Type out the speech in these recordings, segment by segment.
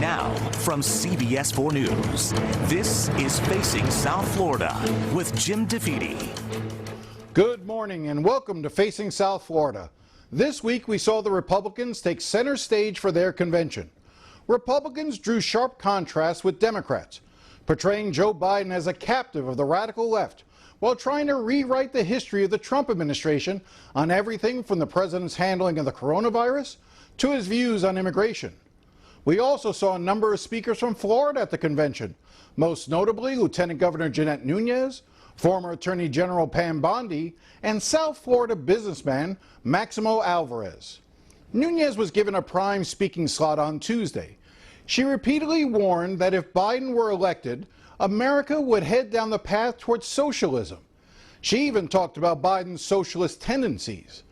Now, from CBS 4 News, this is Facing South Florida with Jim DeFede. Good morning and welcome to Facing South Florida. This week we saw the Republicans take center stage for their convention. Republicans drew sharp contrasts with Democrats, portraying Joe Biden as a captive of the radical left while trying to rewrite the history of the Trump administration on everything from the president's handling of the coronavirus to his views on immigration. We also saw a number of speakers from Florida at the convention, most notably Lieutenant Governor Jeanette Nunez, former Attorney General Pam Bondi, and South Florida businessman Maximo Alvarez. Nuñez was given a prime speaking slot on Tuesday. She repeatedly warned that if Biden were elected, America would head down the path towards socialism. She even talked about Biden's socialist tendencies.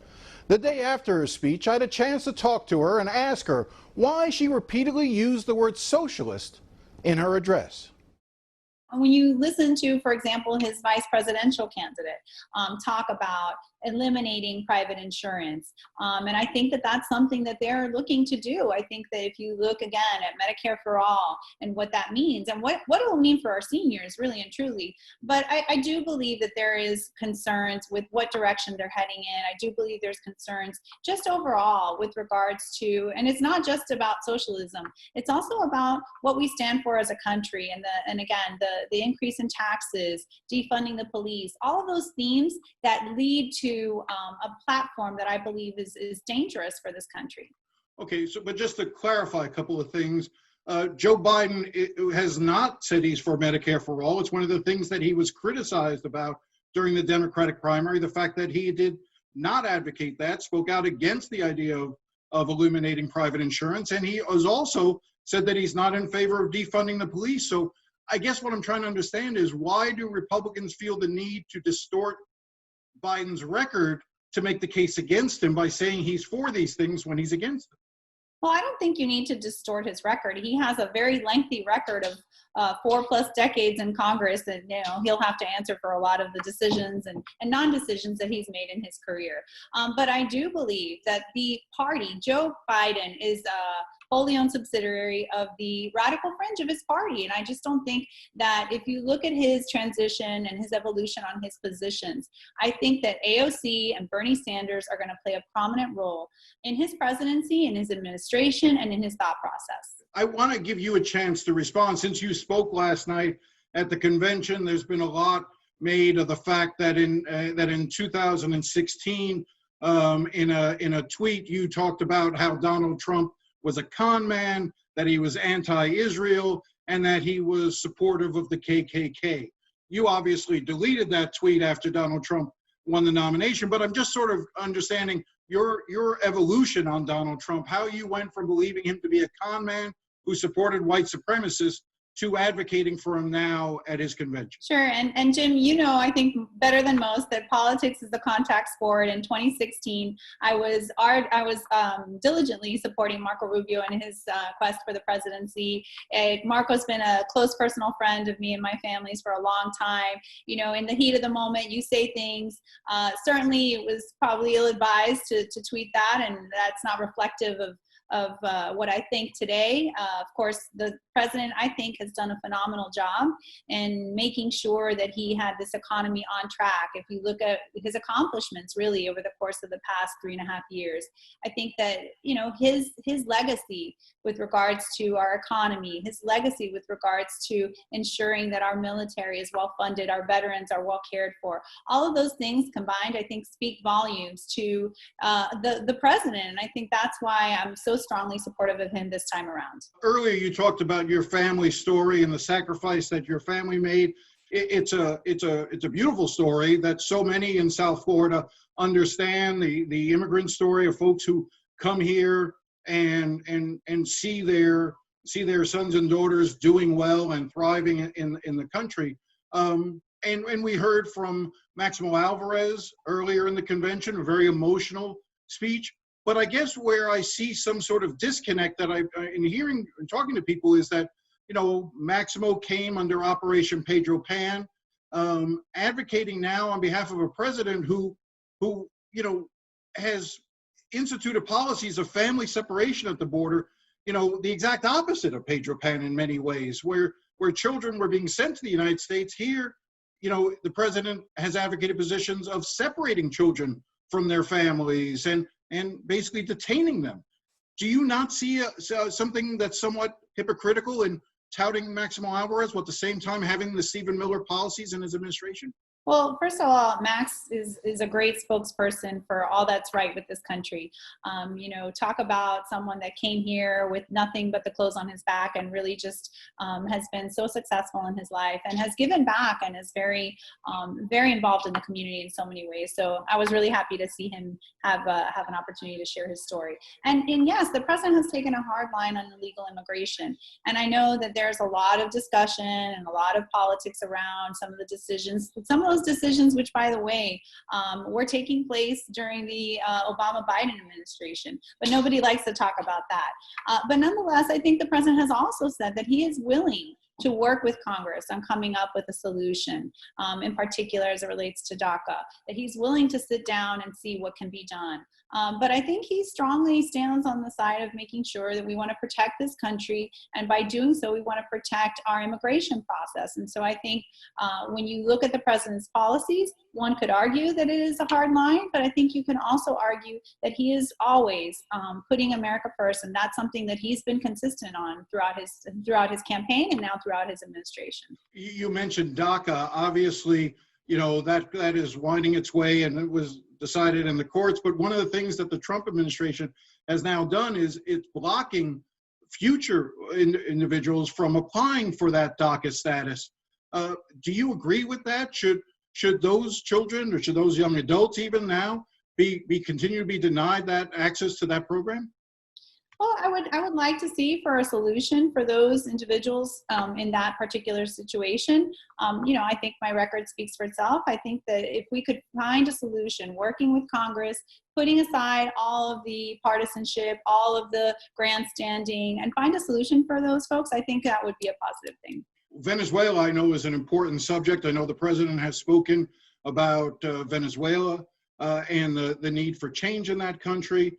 The day after her speech, I had a chance to talk to her and ask her why she repeatedly used the word socialist in her address. When you listen to, for example, his vice presidential candidate talk about eliminating private insurance, and I think that that's something that they're looking to do. I think that if you look again at Medicare for all and what that means and what it will mean for our seniors, really and truly, but I do believe that there is concerns with what direction they're heading in. I do believe there's concerns just overall with regards to, and it's not just about socialism, it's also about what we stand for as a country, and again, the increase in taxes, defunding the police, all of those themes that lead to a platform that I believe is dangerous for this country. Okay, but just to clarify a couple of things, Joe Biden has not said he's for Medicare for all. It's one of the things that he was criticized about during the Democratic primary, the fact that he did not advocate that, spoke out against the idea of eliminating private insurance, and he has also said that he's not in favor of defunding the police. So I guess what I'm trying to understand is, why do Republicans feel the need to distort Biden's record to make the case against him by saying he's for these things when he's against them? Well, I don't think you need to distort his record. He has a very lengthy record of 4+ decades in Congress, and he'll have to answer for a lot of the decisions and non-decisions that he's made in his career. But I do believe that the party, Joe Biden, is wholly owned subsidiary of the radical fringe of his party. And I just don't think that if you look at his transition and his evolution on his positions, I think that AOC and Bernie Sanders are going to play a prominent role in his presidency, in his administration, and in his thought process. I want to give you a chance to respond. Since you spoke last night at the convention, there's been a lot made of the fact that in 2016, in a tweet, you talked about how Donald Trump was a con man, that he was anti-Israel, and that he was supportive of the KKK. You obviously deleted that tweet after Donald Trump won the nomination, but I'm just sort of understanding your evolution on Donald Trump, how you went from believing him to be a con man who supported white supremacists to advocating for him now at his convention. Sure, and Jim, I think better than most that politics is a contact sport. In 2016, I was diligently supporting Marco Rubio in his quest for the presidency. Marco's been a close personal friend of me and my family's for a long time. In the heat of the moment, you say things. Certainly, it was probably ill-advised to tweet that, and that's not reflective of what I think today. Of course, the president, I think, has done a phenomenal job in making sure that he had this economy on track. If you look at his accomplishments really over the course of the past 3.5 years, I think that, his legacy with regards to our economy, his legacy with regards to ensuring that our military is well funded, our veterans are well cared for, all of those things combined, I think, speak volumes to the president. And I think that's why I'm so strongly supportive of him this time around. Earlier, you talked about your family story and the sacrifice that your family made. It's a beautiful story that so many in South Florida understand, the immigrant story of folks who come here and see their sons and daughters doing well and thriving in the country. And we heard from Maximo Alvarez earlier in the convention, a very emotional speech. But I guess where I see some sort of disconnect that in hearing and talking to people is that, Maximo came under Operation Pedro Pan, advocating now on behalf of a president who has instituted policies of family separation at the border the exact opposite of Pedro Pan in many ways, where children were being sent to the United States. Here, the president has advocated positions of separating children from their families and basically detaining them. Do you not see something that's somewhat hypocritical in touting Maximo Alvarez while at the same time having the Stephen Miller policies in his administration? Well, first of all, Max is a great spokesperson for all that's right with this country. Talk about someone that came here with nothing but the clothes on his back and really just has been so successful in his life and has given back and is very, very involved in the community in so many ways. So I was really happy to see him have an opportunity to share his story. And yes, the president has taken a hard line on illegal immigration. And I know that there's a lot of discussion and a lot of politics around some of the decisions, those decisions, which, by the way, were taking place during the Obama-Biden administration, but nobody likes to talk about that. But nonetheless, I think the president has also said that he is willing to work with Congress on coming up with a solution, in particular as it relates to DACA, that he's willing to sit down and see what can be done. But I think he strongly stands on the side of making sure that we want to protect this country, and by doing so, we want to protect our immigration process. And so I think when you look at the president's policies, one could argue that it is a hard line, but I think you can also argue that he is always putting America first, and that's something that he's been consistent on throughout his campaign and now throughout his administration. You mentioned DACA. Obviously, that is winding its way, and it was decided in the courts. But one of the things that the Trump administration has now done is it's blocking future individuals from applying for that DACA status. Do you agree with that? Should those children, or should those young adults even now continue to be denied that access to that program? Well, I would like to see for a solution for those individuals in that particular situation. I think my record speaks for itself. I think that if we could find a solution, working with Congress, putting aside all of the partisanship, all of the grandstanding, and find a solution for those folks, I think that would be a positive thing. Venezuela, I know, is an important subject. I know the president has spoken about Venezuela and the need for change in that country.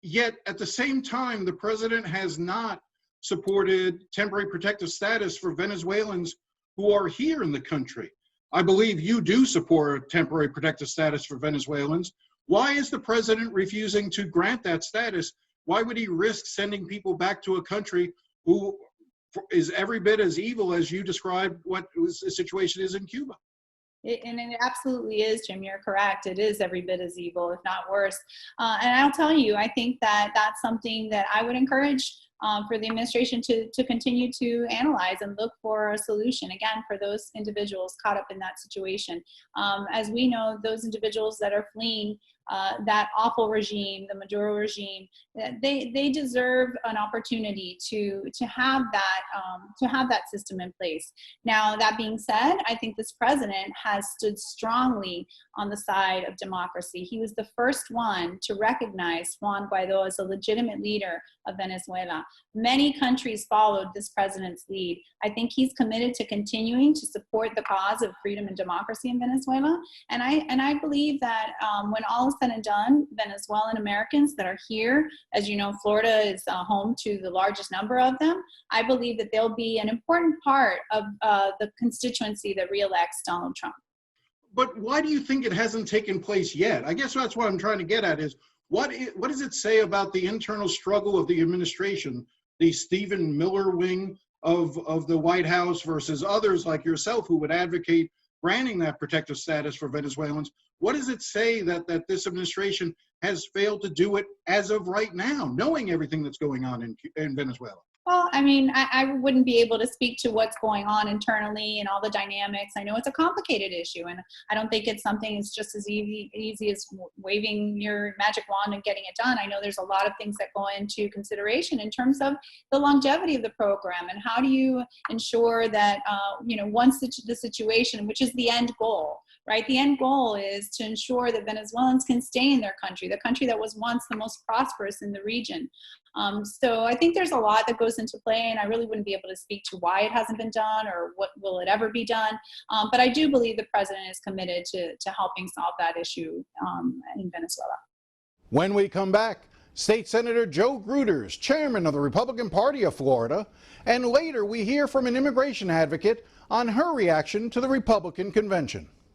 Yet, at the same time, the president has not supported temporary protective status for Venezuelans who are here in the country. I believe you do support temporary protective status for Venezuelans. Why is the president refusing to grant that status? Why would he risk sending people back to a country who is every bit as evil as you described what the situation is in Cuba? And it absolutely is, Jim. You're correct. It is every bit as evil, if not worse. And I'll tell you, I think that that's something that I would encourage for the administration to continue to analyze and look for a solution, again, for those individuals caught up in that situation. As we know, those individuals that are fleeing that awful regime, the Maduro regime, they deserve an opportunity to have that system in place. Now, that being said, I think this president has stood strongly on the side of democracy. He was the first one to recognize Juan Guaido as a legitimate leader of Venezuela. Many countries followed this president's lead. I think he's committed to continuing to support the cause of freedom and democracy in Venezuela. And I believe that when all is said and done, Venezuelan Americans that are here, as you know, Florida is home to the largest number of them. I believe that they'll be an important part of the constituency that reelects Donald Trump. But why do you think it hasn't taken place yet? I guess that's what I'm trying to get at is, what does it say about the internal struggle of the administration, the Stephen Miller wing of the White House versus others like yourself who would advocate granting that protective status for Venezuelans? What does it say that this administration has failed to do it as of right now, knowing everything that's going on in Venezuela? Well, I mean, I wouldn't be able to speak to what's going on internally and all the dynamics. I know it's a complicated issue, and I don't think it's something that's just as easy as waving your magic wand and getting it done. I know there's a lot of things that go into consideration in terms of the longevity of the program and how do you ensure that, once the situation, which is the end goal, right? The end goal is to ensure that Venezuelans can stay in their country, the country that was once the most prosperous in the region. So I think there's a lot that goes into play, and I really wouldn't be able to speak to why it hasn't been done or what will it ever be done. But I do believe the president is committed to helping solve that issue in Venezuela. When we come back, State Senator Joe Gruters, chairman of the Republican Party of Florida, and later we hear from an immigration advocate on her reaction to the Republican convention.